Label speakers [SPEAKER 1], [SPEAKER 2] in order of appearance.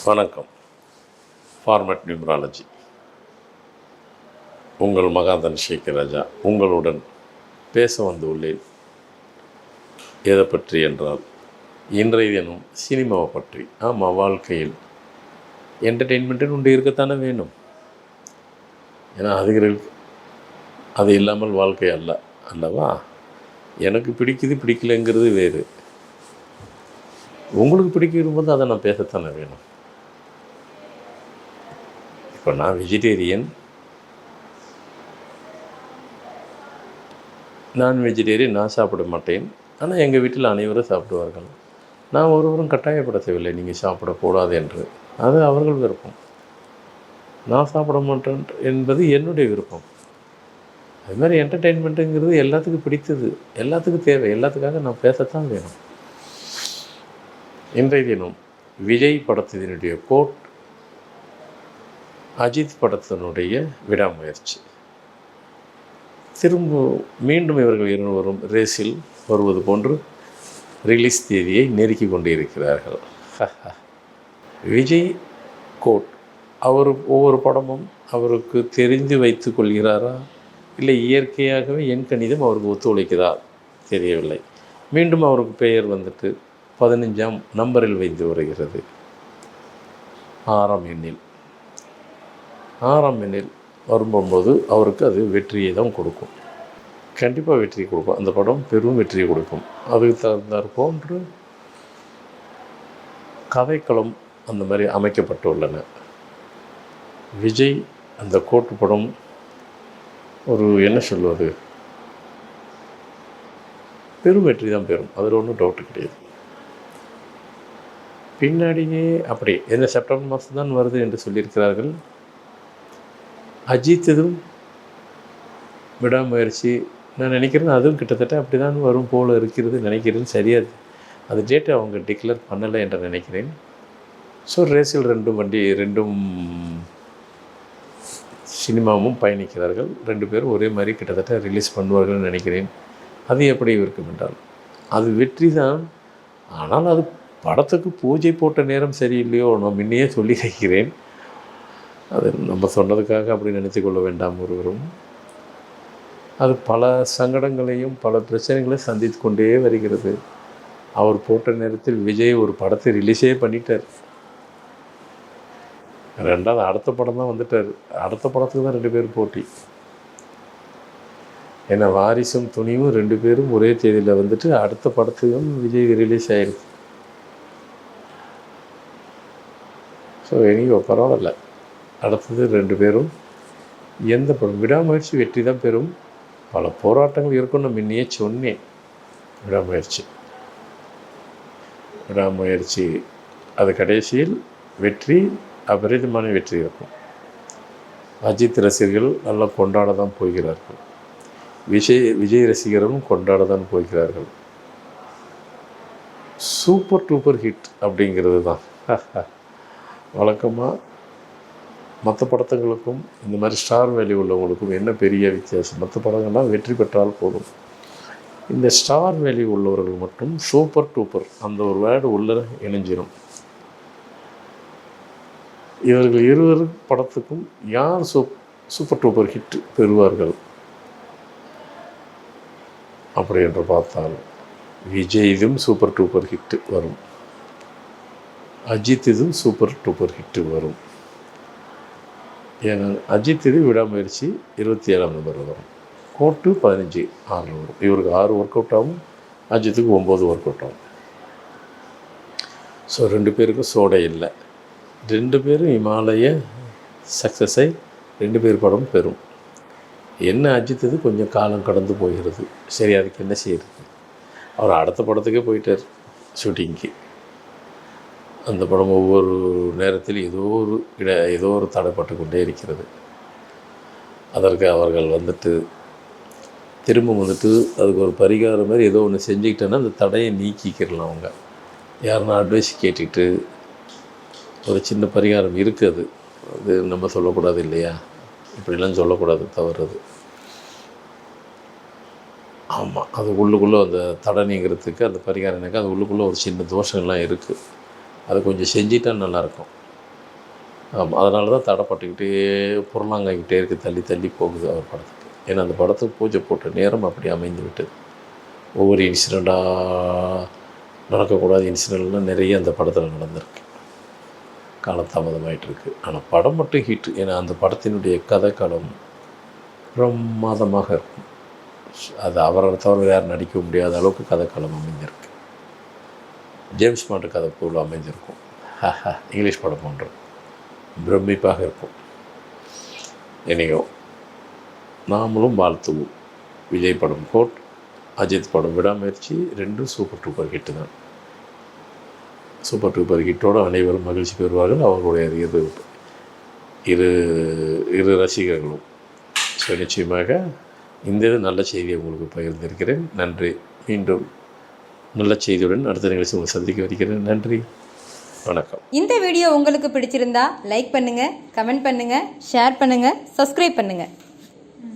[SPEAKER 1] வணக்கம். Format numerology. உங்கள் மகாதன் சேகராஜா உங்களுடன் பேச வந்துள்ளேன். எதை பற்றி என்றால், இன்றைய தினம் சினிமாவை பற்றி. ஆமாம், வாழ்க்கையில் என்டர்டெயின்மெண்ட்டுன்னு ஒன்று இருக்கத்தானே வேணும். ஏன்னா அது இல்லாமல் வாழ்க்கை அல்லவா? எனக்கு பிடிக்கலைங்கிறது வேறு. உங்களுக்கு பிடிக்கும்போது அதை நான் பேசத்தானே வேணும். இப்போ நான் வெஜிடேரியன், நான் சாப்பிட மாட்டேன். ஆனால் எங்கள் வீட்டில் அனைவரும் சாப்பிடுவார்கள். நான் ஒருவரும் கட்டாயப்படுத்தவில்லை நீங்கள் சாப்பிடக்கூடாது என்று. அது அவர்கள் விருப்பம். நான் சாப்பிட மாட்டேன் என்பது என்னுடைய விருப்பம். அது மாதிரி என்டர்டெயின்மெண்ட்டுங்கிறது எல்லாத்துக்கும் பிடித்தது, எல்லாத்துக்கும் தேவை, எல்லாத்துக்காக நான் பேசத்தான் வேணும். இன்றைய தினம் விஜய் படத்தினுடைய கோட், அஜித் படத்தினுடைய விடாமுயற்சி. மீண்டும் இவர்கள் இருவரும் ரேஸில் வருவது போன்று ரிலீஸ் தேதியை நெருக்கி கொண்டிருக்கிறார்கள். விஜய் கோட், அவர் ஒவ்வொரு படமும் அவருக்கு தெரிந்து வைத்து கொள்கிறாரா, இல்லை இயற்கையாகவே எண் கணிதம் அவருக்கு ஒத்துழைக்கிறதா தெரியவில்லை. மீண்டும் அவருக்கு பெயர் 15ஆம் நம்பரில் வைத்து வருகிறது. 6ஆம் எண்ணில் வரும்போது அவருக்கு அது வெற்றியை தான் கொடுக்கும். கண்டிப்பாக வெற்றி கொடுக்கும். அந்த படம் பெரும் வெற்றியை கொடுக்கும். அதுக்கு தகுந்தாற் போன்று கதைக்களம் அந்த மாதிரி அமைக்கப்பட்டுள்ளன. விஜய் அந்த கோட்டு படம் ஒரு என்ன சொல்வது, பெரும் வெற்றி தான் பெறும். அதில் ஒன்றும் டவுட்டு கிடையாது. பின்னாடியே அப்படி என்ன செப்டம்பர் மாதம் தான் வருது என்று சொல்லியிருக்கிறார்கள். அஜித்ததும் விடாமுயற்சி நான் நினைக்கிறேன் அதுவும் கிட்டத்தட்ட அப்படி தான் வரும் போல் இருக்கிறது நினைக்கிறேன். சரியாது, அது டேட்டை அவங்க டிக்ளேர் பண்ணலை என்று நினைக்கிறேன். ஸோ ரேஸில் ரெண்டும் சினிமாவும் பயணிக்கிறார்கள். 2 பேரும் ஒரே மாதிரி கிட்டத்தட்ட ரிலீஸ் பண்ணுவார்கள்னு நினைக்கிறேன். அது எப்படி இருக்கும் என்றால் அது வெற்றி தான். ஆனால் அது படத்துக்கு பூஜை போட்ட நேரம் சரியில்லையோ, நான் முன்னையே சொல்லி வைக்கிறேன். அது நம்ம சொன்னதுக்காக அப்படி நினைத்து கொள்ள வேண்டாம் ஒருவரும். அது பல சங்கடங்களையும் பல பிரச்சனைகளையும் சந்தித்து கொண்டே வருகிறது. அவர் போட்ட நேரத்தில் விஜய் ஒரு படத்தை ரிலீஸே பண்ணிட்டார். 2வது அடுத்த படம் தான் வந்துட்டார். அடுத்த படத்துக்கு தான் 2 பேரும் போட்டி. ஏன்னா வாரிசும் துணிவும் 2 பேரும் ஒரே தேதியில் அடுத்த படத்துக்கும் விஜய் ரிலீஸ் ஆகிருக்கு. ஸோ எனியோ பரவாயில்ல. அடுத்தது 2 பேரும் எந்த படம் விடாமுயற்சி வெற்றி தான் பெறும். பல போராட்டங்கள் இருக்குன்னு நான் முன்னையே சொன்னேன். விடாமுயற்சி அது கடைசியில் வெற்றி, அபரிதமான வெற்றி இருக்கும். அஜித் ரசிகர்கள் நல்லா கொண்டாட தான் போகிறார்கள். விஜய் ரசிகர்களும் கொண்டாட தான் போகிறார்கள். சூப்பர் டூப்பர் ஹிட் அப்படிங்கிறது தான். வழக்கமாக மற்ற படத்துங்களுக்கும் இந்த மாதிரி ஸ்டார் வேல்யூ உள்ளவங்களுக்கும் என்ன பெரிய வித்தியாசம்? மற்ற படங்கள்லாம் வெற்றி பெற்றால் போதும். இந்த ஸ்டார் வேல்யூ உள்ளவர்கள் மட்டும் சூப்பர் டூப்பர் அந்த ஒரு வேர்டு உள்ள இணைஞ்சிடும். இவர்கள் இருவர் படத்துக்கும் யார் சூப்பர் டூப்பர் ஹிட் பெறுவார்கள் அப்படி என்று பார்த்தால் விஜய்தும் சூப்பர் டூப்பர் ஹிட்டு வரும், அஜித் இதுவும் சூப்பர் டூப்பர் ஹிட்டு வரும். ஏன்னா அஜித் இது விடாமுயற்சி 27ஆம் நம்பர் வரும். கோட்டு 15 6 வரும். இவருக்கு 6 ஒர்க் அவுட் ஆகும், அஜித்துக்கு 9 ஒர்க் அவுட் ஆகும். ஸோ 2 பேருக்கும் சோடை இல்லை. 2 பேரும் இமாலய சக்ஸஸை 2 பேர் படம் பெறும். என்ன அஜித்தது கொஞ்சம் காலம் கடந்து போகிறது. சரி, அதுக்கு என்ன செய்கிறது? அவர் அடுத்த படத்துக்கே போயிட்டார் ஷூட்டிங்க்கு. அந்த படம் ஒவ்வொரு நேரத்தில் ஏதோ ஒரு தடைப்பட்டு கொண்டே இருக்கிறது. அதற்கு அவர்கள் திரும்ப அதுக்கு ஒரு பரிகாரம் மாதிரி ஏதோ ஒன்று செஞ்சுக்கிட்டேன்னா அந்த தடையை நீக்கிக்கிறலாம். அவங்க யாருன்னா அட்வைஸ் கேட்டுக்கிட்டு ஒரு சின்ன பரிகாரம் இருக்குது. அது நம்ம சொல்லக்கூடாது இல்லையா? இப்படிலாம் சொல்லக்கூடாது, தவறுது. ஆமாம், அது உள்ளுக்குள்ளே அந்த தடை நீங்கிறதுக்கு அந்த பரிகாரம் எனக்கு அது உள்ளுக்குள்ளே ஒரு சின்ன தோஷங்கள்லாம் இருக்குது. அதை கொஞ்சம் செஞ்சிட்டா நல்லாயிருக்கும். ஆமாம், அதனால தான் தடைப்பட்டுக்கிட்டே புறநாங்காய்கிட்டே இருக்குது, தள்ளி தள்ளி போகுது அவர் படத்துக்கு. ஏன்னா அந்த படத்துக்கு பூஜை போட்ட நேரம் அப்படி அமைந்து விட்டது. ஒவ்வொரு இன்சிடெண்ட்டாக நடக்கக்கூடாத இன்சிடெண்ட்லாம் நிறைய அந்த படத்தில் நடந்திருக்கு. காலதாமதமாயிட்டிருக்கு. ஆனால் படம் மட்டும் ஹிட்டு. ஏன்னா அந்த படத்தினுடைய கதைக்களம் பிரமாதமாக இருக்கும். அது அவரை தவிர யாரும் நடிக்க முடியாத அளவுக்கு கதைக்களம் அமைஞ்சிருக்கு. ஜேம்ஸ் பாண்டு கதை போல் அமைஞ்சிருக்கும். இங்கிலீஷ் படம் போன்ற பிரமிப்பாக இருக்கும். என்னையோ நாமளும் வாழ்த்துவோம். விஜய் படம் கோட், அஜித் படம் விடாமுயற்சி, ரெண்டும் சூப்பர் டூப்பர் ஹிட்டு தான். சூப்பர் டூப்பர் ஹிட்டோடு அனைவரும் மகிழ்ச்சி பெறுவார்கள், அவர்களுடைய இரு ரசிகர்களும். ஸோ நிச்சயமாக இந்த நல்ல செய்தியை உங்களுக்கு பகிர்ந்திருக்கிறேன். நன்றி. மீண்டும் நல்ல செய்தியுடன் அடுத்த நிகழ்ச்சி உங்களை சந்திக்க வைக்கிறேன். நன்றி, வணக்கம்.
[SPEAKER 2] இந்த வீடியோ உங்களுக்கு பிடிச்சிருந்தா லைக் பண்ணுங்கள், கமெண்ட் பண்ணுங்கள், ஷேர் பண்ணுங்கள், சப்ஸ்கிரைப் பண்ணுங்கள்.